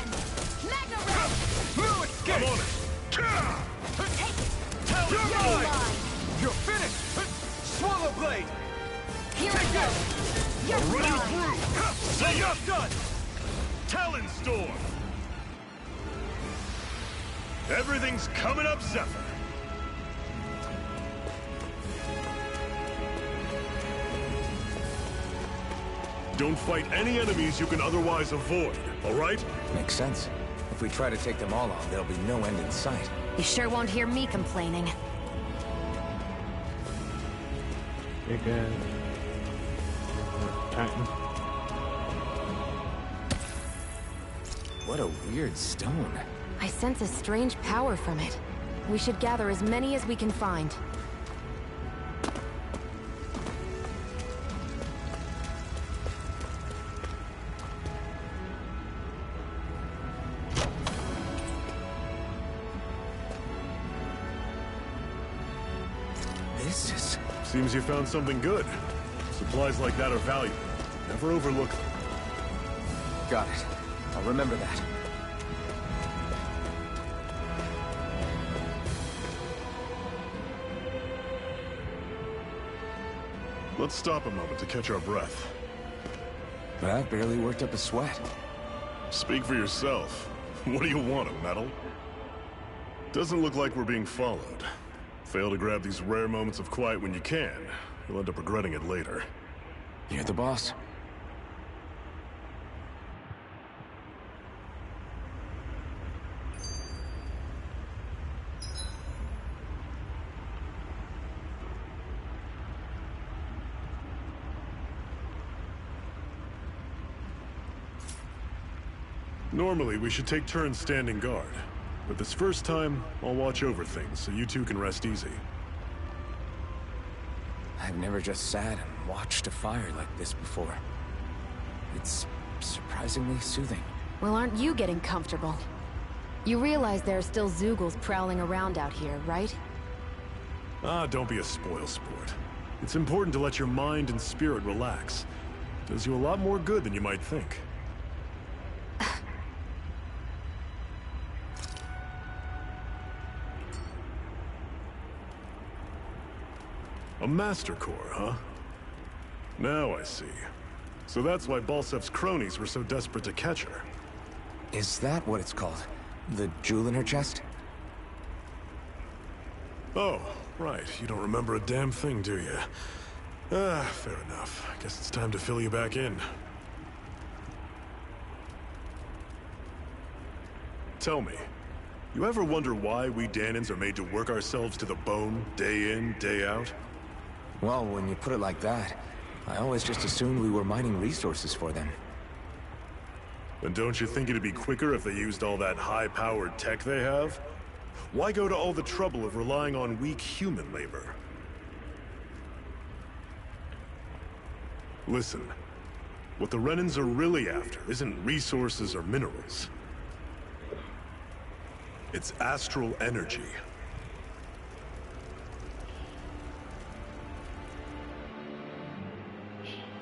again! Mega Ray! No escape! I'm on it! Take it! You're You're mine! mine! You're finished! Swallow Blade! Here I go! You're Running mine! through! See ya! Enough done! Talon Storm! Everything's coming up, Zephyr! Don't fight any enemies you can otherwise avoid, alright? Makes sense. If we try to take them all on, there'll be no end in sight. You sure won't hear me complaining. Big Titan. What a weird stone. I sense a strange power from it. We should gather as many as we can find. This is... Seems you found something good. Supplies like that are valuable. Never overlook them. Got it. I'll remember that. Let's stop a moment to catch our breath. But I've barely worked up a sweat. Speak for yourself. What do you want, a medal? Doesn't look like we're being followed. Fail to grab these rare moments of quiet when you can. You'll end up regretting it later. You're the boss. Normally, we should take turns standing guard. But this first time, I'll watch over things so you two can rest easy. I've never just sat and watched a fire like this before. It's surprisingly soothing. Well, aren't you getting comfortable? You realize there are still Zeugles prowling around out here, right? Ah, don't be a spoil sport. It's important to let your mind and spirit relax. Does you a lot more good than you might think. A Master Core, huh? Now I see. So that's why Balsef's cronies were so desperate to catch her. Is that what it's called? The jewel in her chest? Oh, right. You don't remember a damn thing, do you? Ah, fair enough. Guess it's time to fill you back in. Tell me, you ever wonder why we Danans are made to work ourselves to the bone, day in, day out? Well, when you put it like that, I always just assumed we were mining resources for them. And don't you think it'd be quicker if they used all that high-powered tech they have? Why go to all the trouble of relying on weak human labor? Listen, what the Renans are really after isn't resources or minerals. It's astral energy.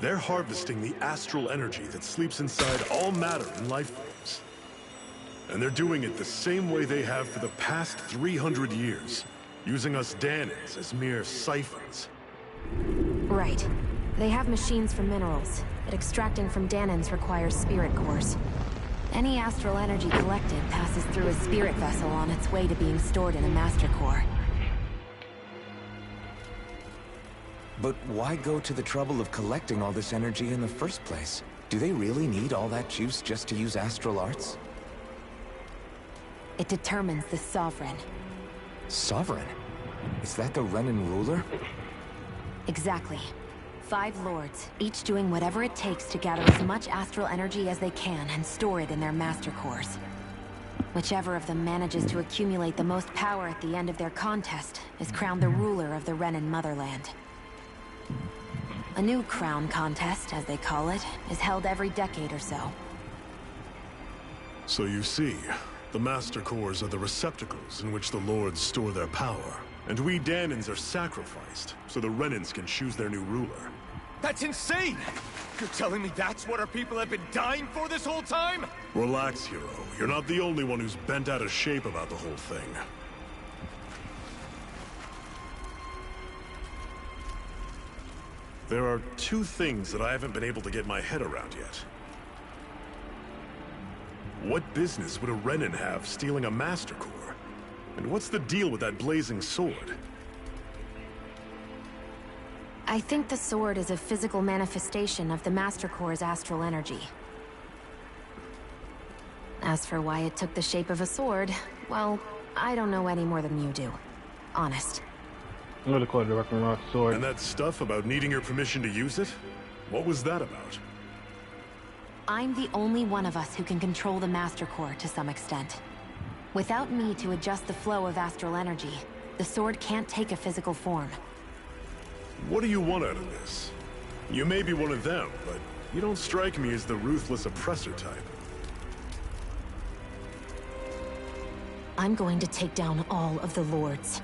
They're harvesting the astral energy that sleeps inside all matter and life forms. And they're doing it the same way they have for the past 300 years, using us Danans as mere siphons. Right. They have machines for minerals, but extracting from Danans requires spirit cores. Any astral energy collected passes through a spirit vessel on its way to being stored in a master core. But why go to the trouble of collecting all this energy in the first place? Do they really need all that juice just to use astral arts? It determines the Sovereign. Sovereign? Is that the Renan ruler? Exactly. 5 lords, each doing whatever it takes to gather as much astral energy as they can and store it in their master cores. Whichever of them manages to accumulate the most power at the end of their contest is crowned the ruler of the Renan motherland. A new crown contest, as they call it, is held every decade or so. So you see, the Master Cores are the receptacles in which the Lords store their power. And we Danans are sacrificed, so the Renans can choose their new ruler. That's insane! You're telling me that's what our people have been dying for this whole time? Relax, hero. You're not the only one who's bent out of shape about the whole thing. There are two things that I haven't been able to get my head around yet. What business would a Renin have stealing a Master Core? And what's the deal with that blazing sword? I think the sword is a physical manifestation of the Master Core's astral energy. As for why it took the shape of a sword, well, I don't know any more than you do. Honest. I'm gonna call it the Rock sword. And that stuff about needing your permission to use it? What was that about? I'm the only one of us who can control the Master Core to some extent. Without me to adjust the flow of astral energy, the sword can't take a physical form. What do you want out of this? You may be one of them, but you don't strike me as the ruthless oppressor type. I'm going to take down all of the Lords.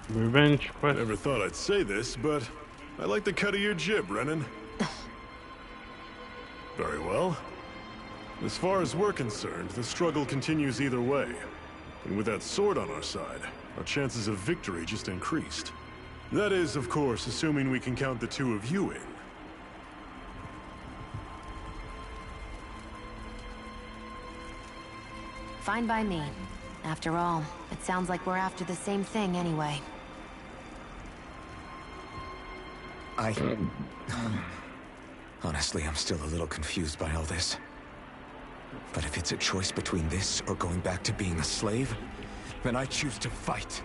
Revenge quest. Never thought I'd say this, but I like the cut of your jib, Renin. Very well. As far as we're concerned, the struggle continues either way. And with that sword on our side, our chances of victory just increased. That is, of course, assuming we can count the two of you in. Fine by me. After all, it sounds like we're after the same thing anyway. Honestly, I'm still a little confused by all this. But if it's a choice between this or going back to being a slave, then I choose to fight.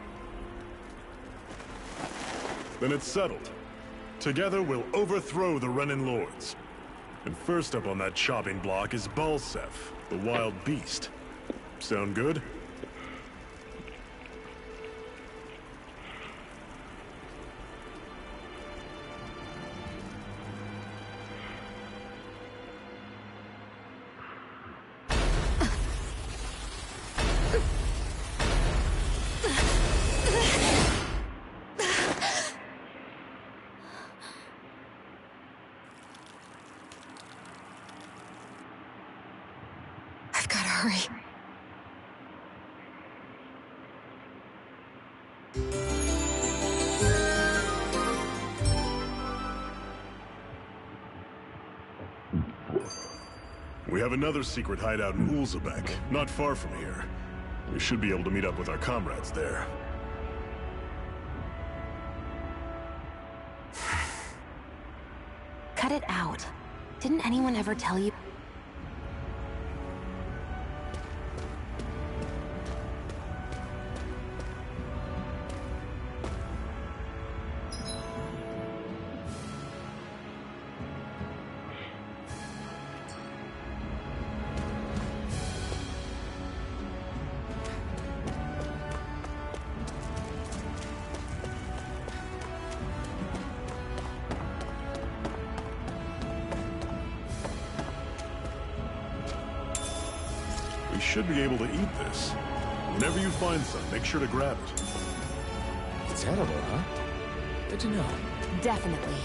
Then it's settled. Together, we'll overthrow the Renin Lords. And first up on that chopping block is Balsef, the wild beast. Sound good? I've gotta hurry. We have another secret hideout in Ulzebek, not far from here. We should be able to meet up with our comrades there. Cut it out. Didn't anyone ever tell you? We should be able to eat this. Whenever you find some, make sure to grab it. It's edible, huh? Good to know. Definitely.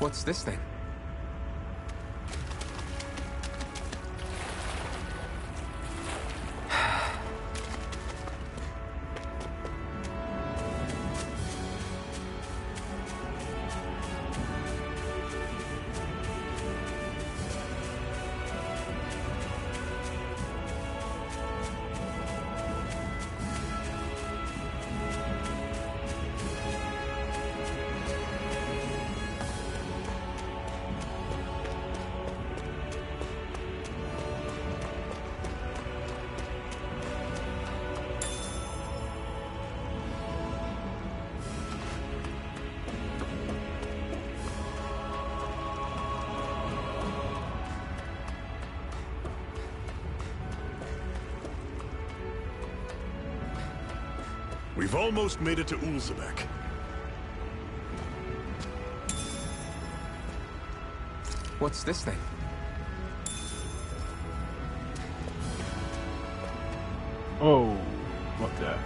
What's this thing? We've almost made it to Ulzebek. What's this thing? Oh, fuck that.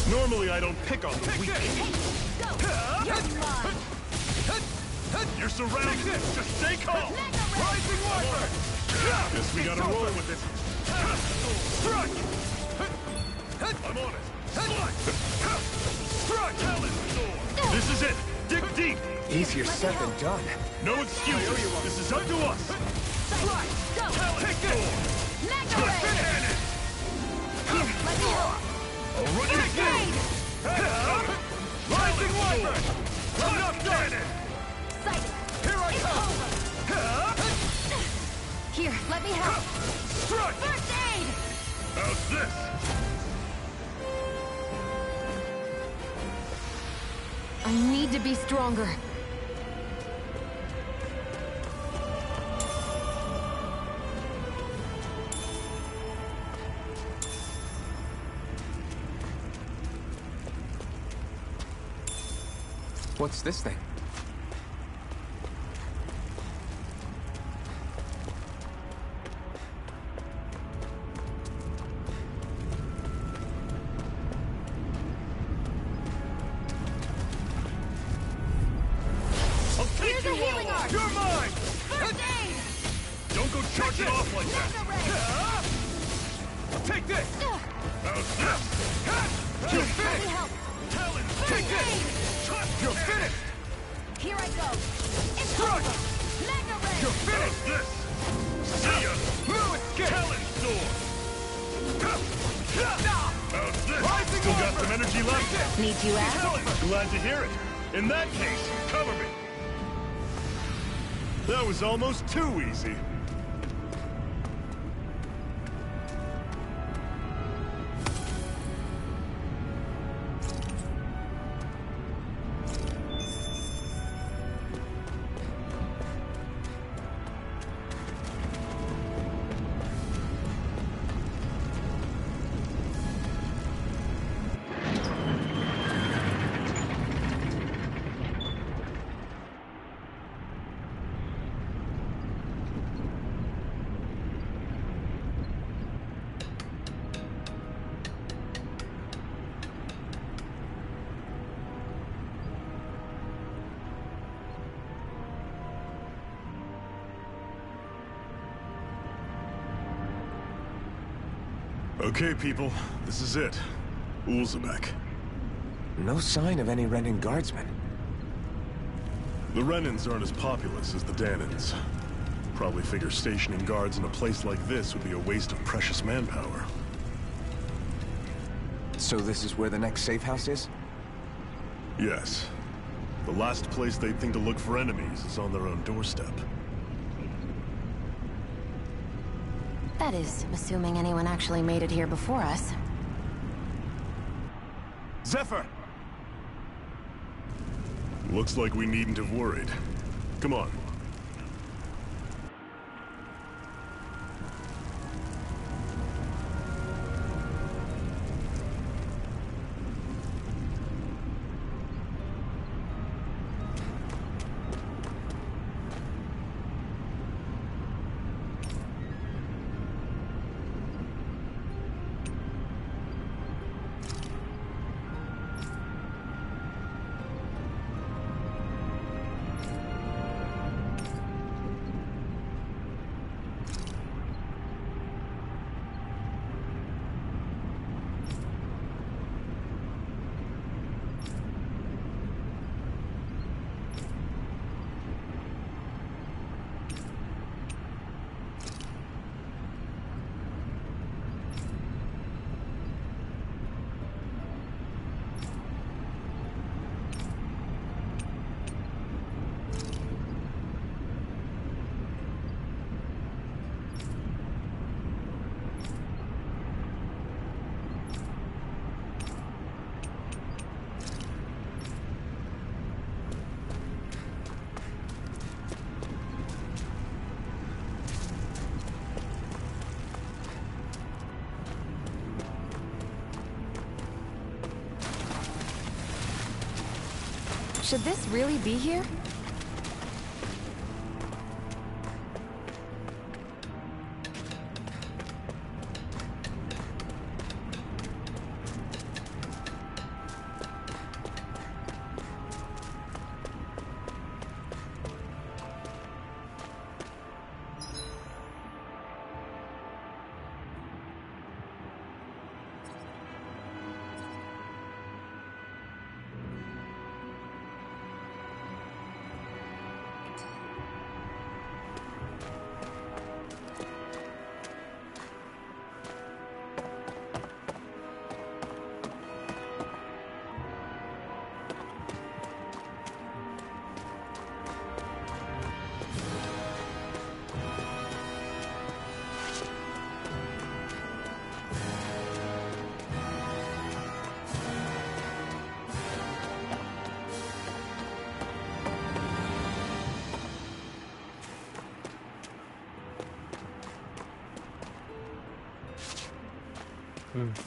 Normally I don't pick on the weak. You're surrounded. Just stay calm. Rising Wyvern! Guess we gotta roll with it. Strike! I'm on it. Strike! This is it. Dig deep. Easier said than done. No excuses. This is up to us. Strike! Take this! Good cannon. I'll run you through. Rising Wyvern! Enough cannon. Here I come! Here, let me help. Strike! First aid! How's this? I need to be stronger. What's this thing? I'll take you all. You're mine! First aid! Don't go charging off like that. Take this! How's this? You're Let me finished! help. Take this! You're finished! Here I go. It's Strike! over. Mega Ray! You're finished! How's this? See ya. No escape! Talon sword. How's this? Rising Still got Wyvern! some energy left? Need you ask? Glad to hear it. In that case, cover me. That was almost too easy. Okay, people, this is it. Ulzebek. No sign of any Renin guardsmen. The Renins aren't as populous as the Danins. Probably figure stationing guards in a place like this would be a waste of precious manpower. So this is where the next safe house is? Yes. The last place they'd think to look for enemies is on their own doorstep. That is, assuming anyone actually made it here before us. Zephyr! Looks like we needn't have worried. Come on. Should this really be here?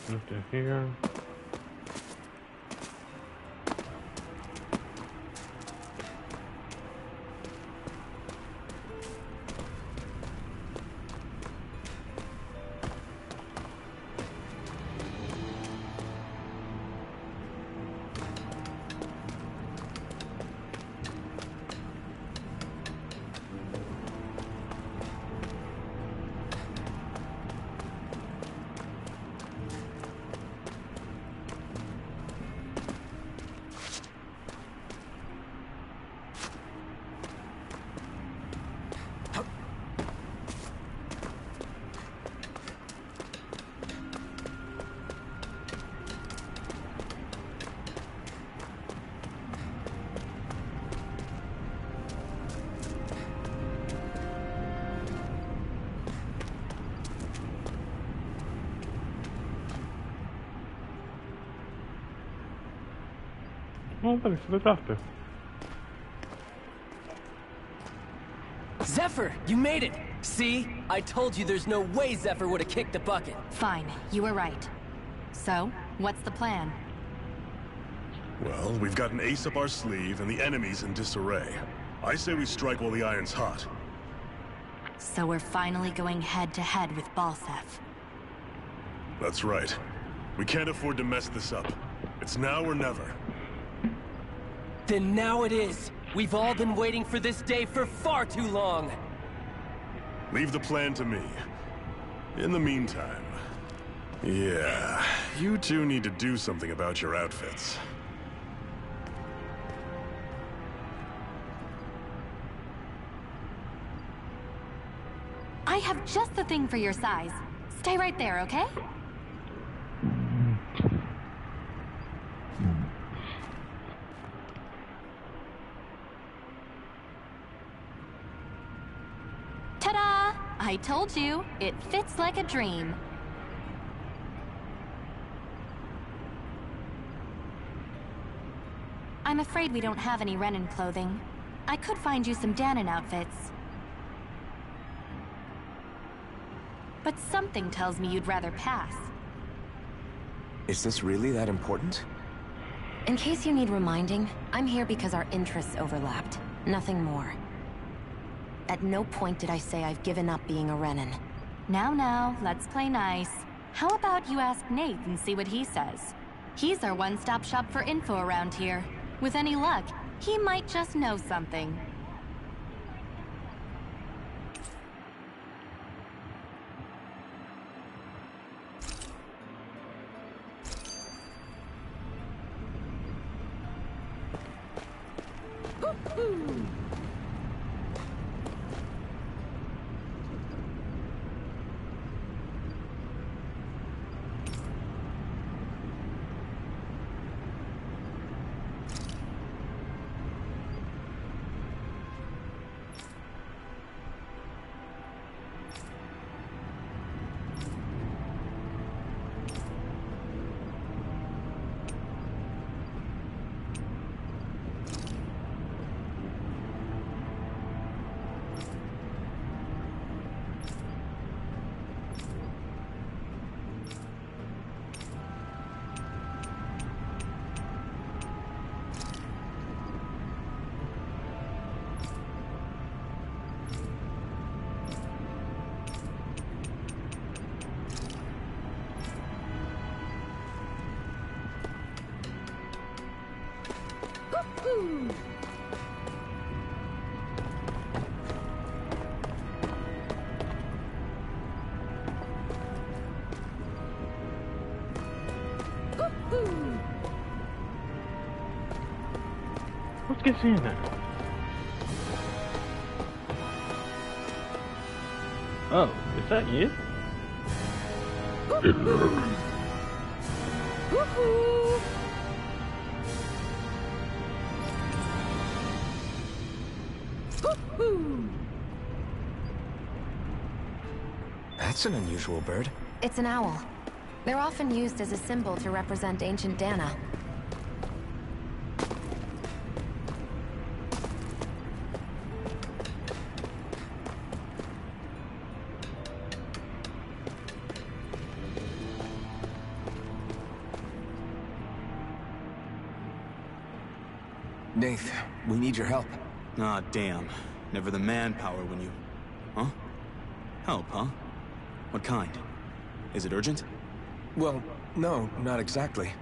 Nothing here. Oh, thanks for the doctor. Zephyr, you made it! See? I told you there's no way Zephyr would have kicked the bucket. Fine, you were right. So, what's the plan? Well, we've got an ace up our sleeve and the enemy's in disarray. I say we strike while the iron's hot. So we're finally going head-to-head with Balseph. That's right. We can't afford to mess this up. It's now or never. Then now it is! We've all been waiting for this day for far too long! Leave the plan to me. In the meantime... yeah, you two need to do something about your outfits. I have just the thing for your size. Stay right there, okay? Ta-da! I told you, it fits like a dream. I'm afraid we don't have any Renin clothing. I could find you some Danon outfits. But something tells me you'd rather pass. Is this really that important? In case you need reminding, I'm here because our interests overlapped. Nothing more. At no point did I say I've given up being a Renin. Now, let's play nice. How about you ask Nate and see what he says? He's our one-stop shop for info around here. With any luck, he might just know something. Woo-hoo! What's getting in there? Oh, is that you? That's an unusual bird. It's an owl. They're often used as a symbol to represent ancient Dana. Nath, we need your help. Ah, damn. Never the manpower when you... Huh? Help, huh? What kind? Is it urgent? Well, no, not exactly.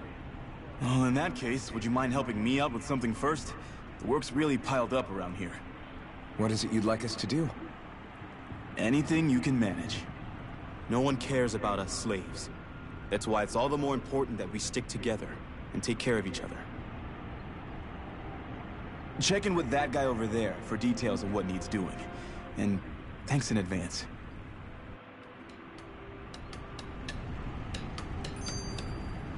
Well, in that case, would you mind helping me out with something first? The work's really piled up around here. What is it you'd like us to do? Anything you can manage. No one cares about us slaves. That's why it's all the more important that we stick together and take care of each other. Check in with that guy over there for details of what needs doing. And thanks in advance.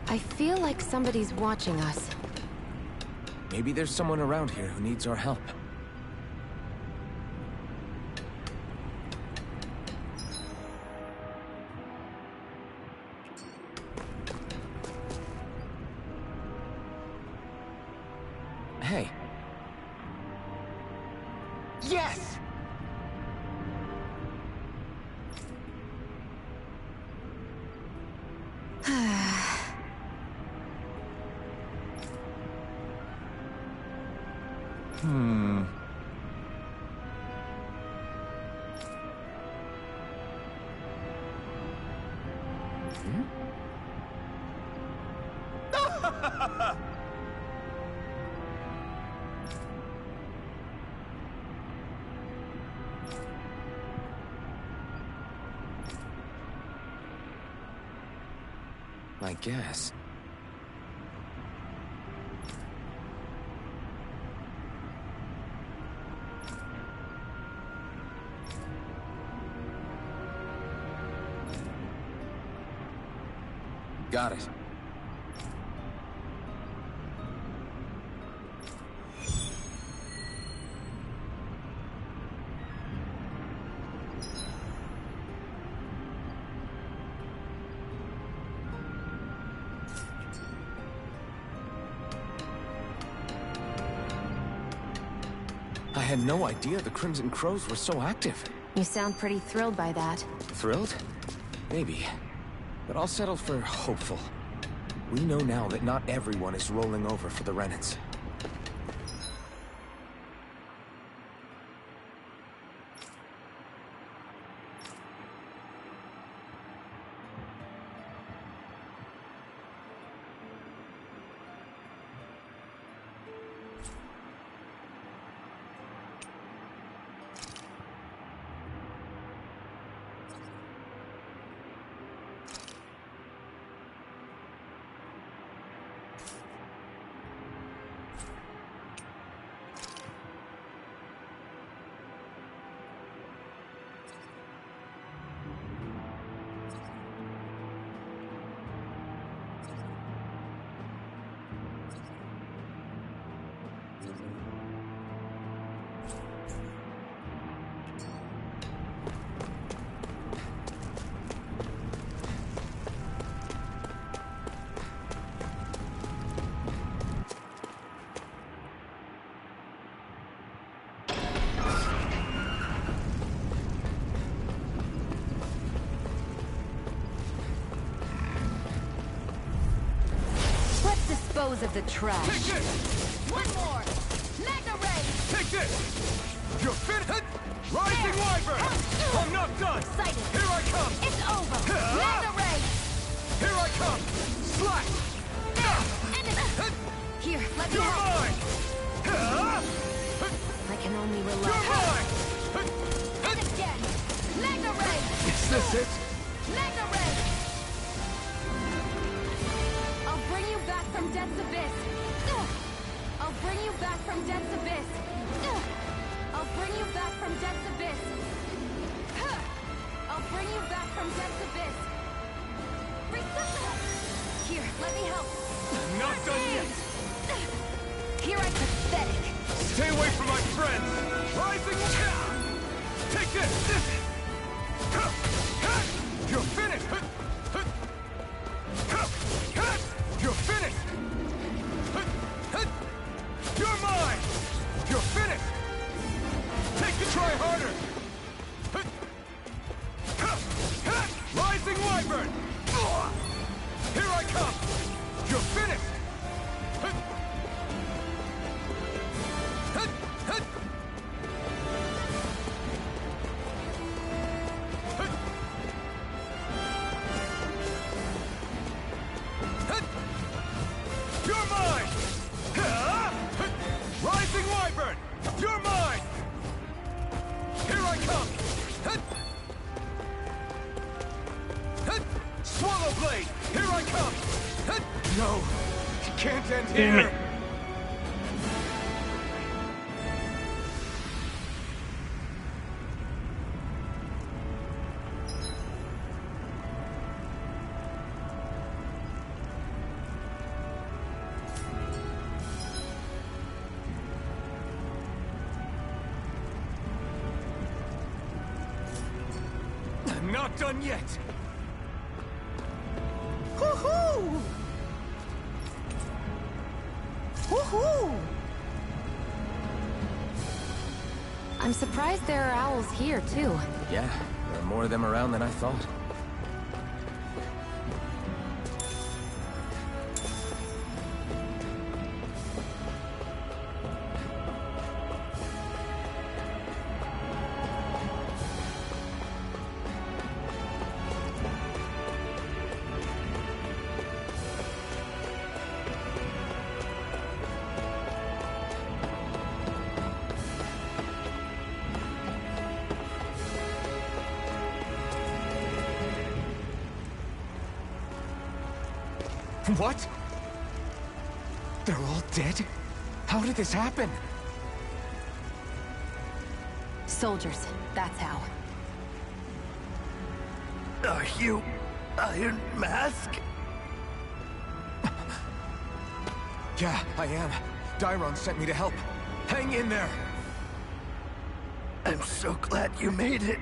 I feel like somebody's watching us. Maybe there's someone around here who needs our help. Hey. Yes! Hmm. I guess. Got it. I had no idea the Crimson Crows were so active. You sound pretty thrilled by that. Thrilled? Maybe. But I'll settle for hopeful. We know now that not everyone is rolling over for the Renans. Dispose of the trash. Take this! One more! Mega Ray! Take this! You're fit! Rising Wyvern! I'm not done! Excited! Here I come! It's over! Mega Ray! Here I come! Slash! Here, let me You're help. mine! That's it? Mega Ray! I'll bring you back from Death's Abyss. I'll bring you back from Death's Abyss. I'll bring you back from Death's Abyss. I'll bring you back from Death's Abyss. Here, let me help. Not done yet. Here I pathetic. Stay away from my friends. Rising. Take this. You're finished. You're finished. You're mine. You're finished. Take the try harder. Rising Wyvern. Here I come. You're finished. You're mine! Rising Wyvern! You're mine! Here I come! Swallow Blade! Here I come! No! It can't end Damn here! it. I'm not done yet! Woohoo! Woohoo! I'm surprised there are owls here, too. Yeah, there are more of them around than I thought. What? They're all dead? How did this happen? Soldiers, that's how. Are you Iron Mask? Yeah, I am. Dairon sent me to help. Hang in there! I'm so glad you made it.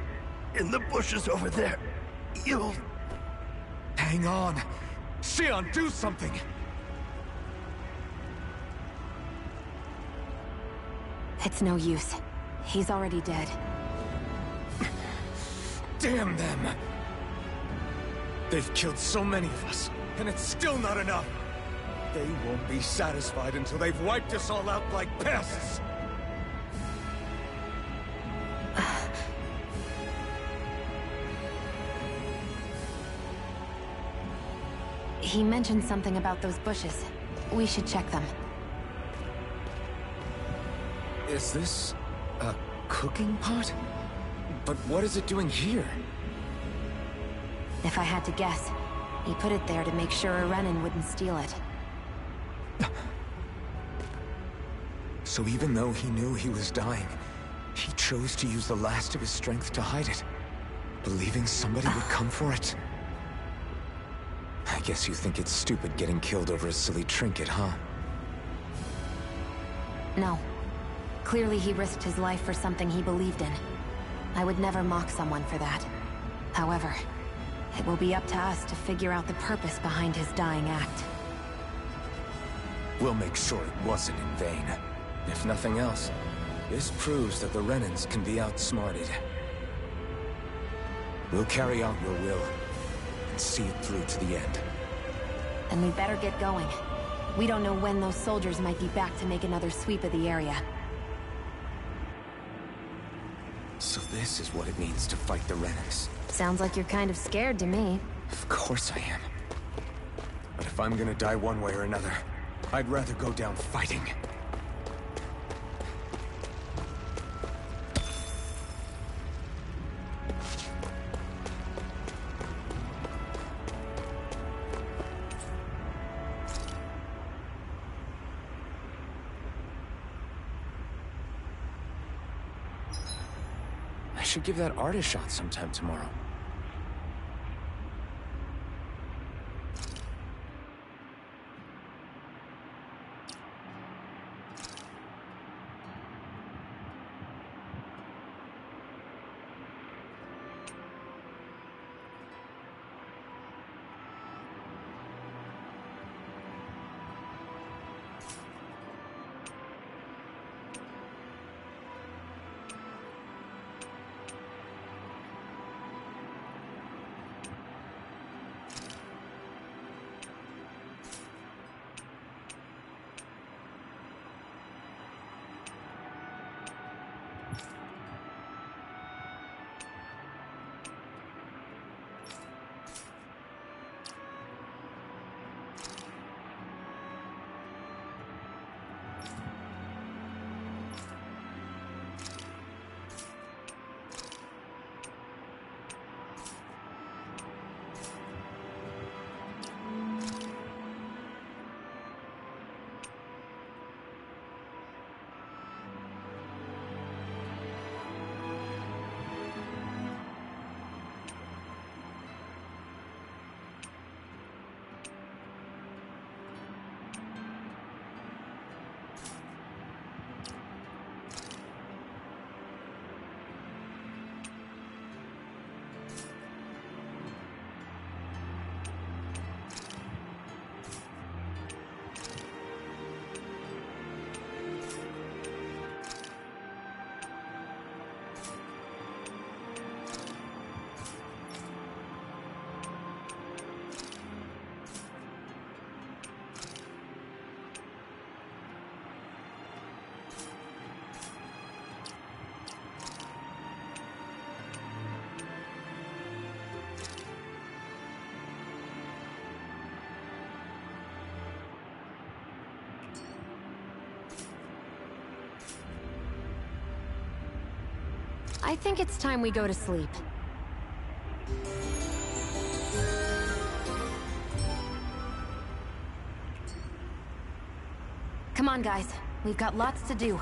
In the bushes over there. You'll... Hang on. Xion, do something! It's no use. He's already dead. Damn them! They've killed so many of us, and it's still not enough! They won't be satisfied until they've wiped us all out like pests! He mentioned something about those bushes. We should check them. Is this a cooking pot? But what is it doing here? If I had to guess, he put it there to make sure a Renin wouldn't steal it. So even though he knew he was dying, he chose to use the last of his strength to hide it, believing somebody would come for it. I guess you think it's stupid getting killed over a silly trinket, huh? No. Clearly he risked his life for something he believed in. I would never mock someone for that. However, it will be up to us to figure out the purpose behind his dying act. We'll make sure it wasn't in vain. If nothing else, this proves that the Renins can be outsmarted. We'll carry out your will, and see it through to the end. Then we better get going. We don't know when those soldiers might be back to make another sweep of the area. So this is what it means to fight the Renins. Sounds like you're kind of scared to me. Of course I am. But if I'm gonna die one way or another, I'd rather go down fighting. should give that art a shot sometime tomorrow. I think it's time we go to sleep. Come on, guys. We've got lots to do.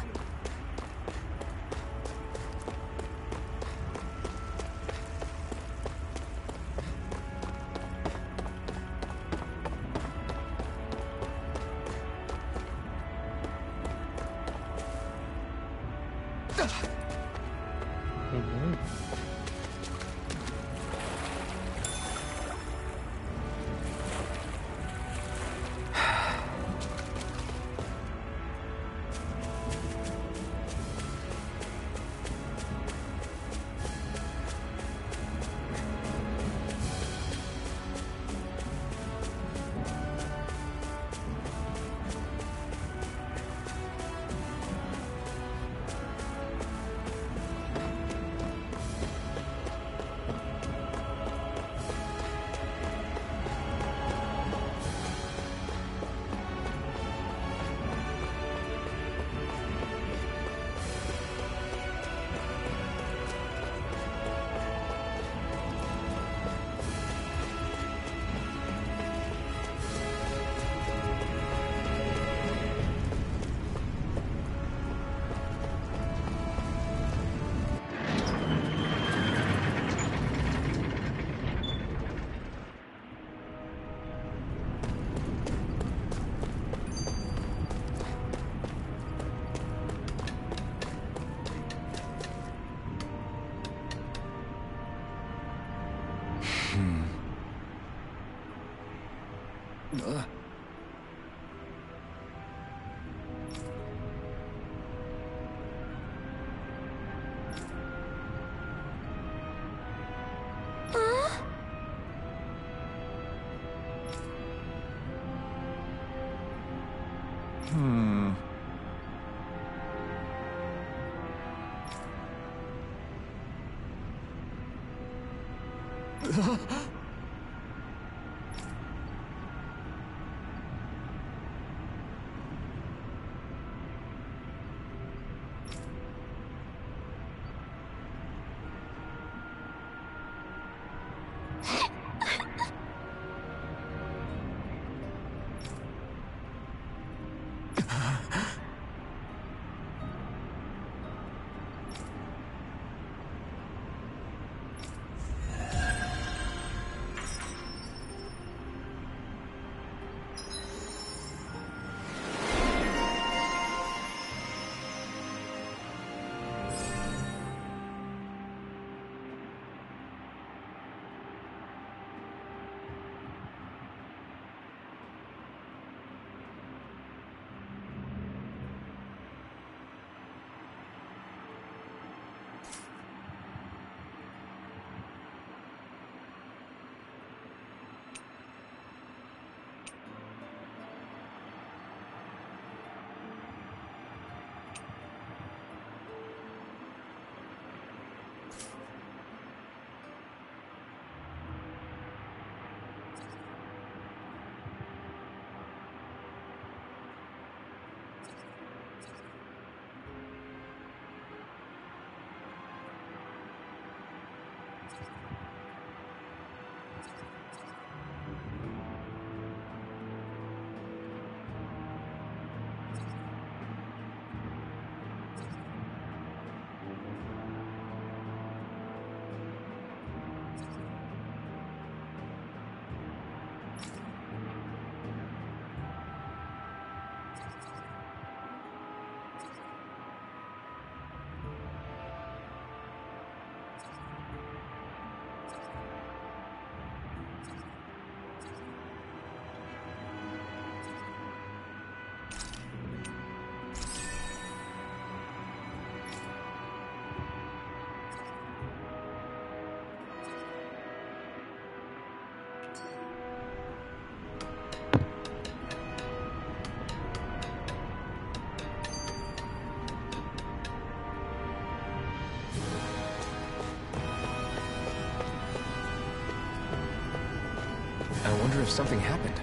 wonder if something happened.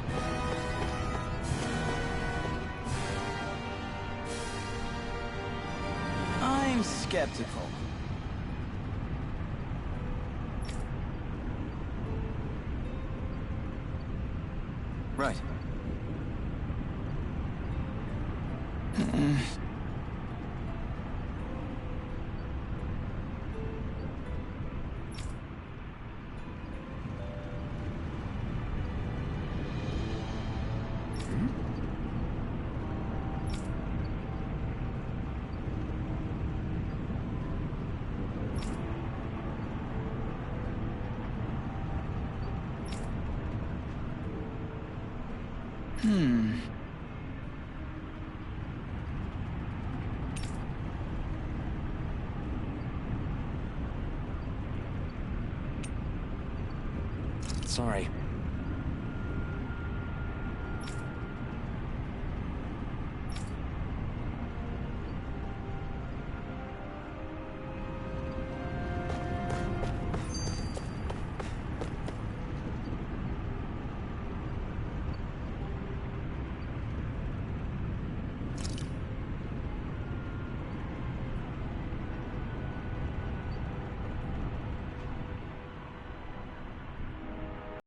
I'm skeptical. Right. Sorry.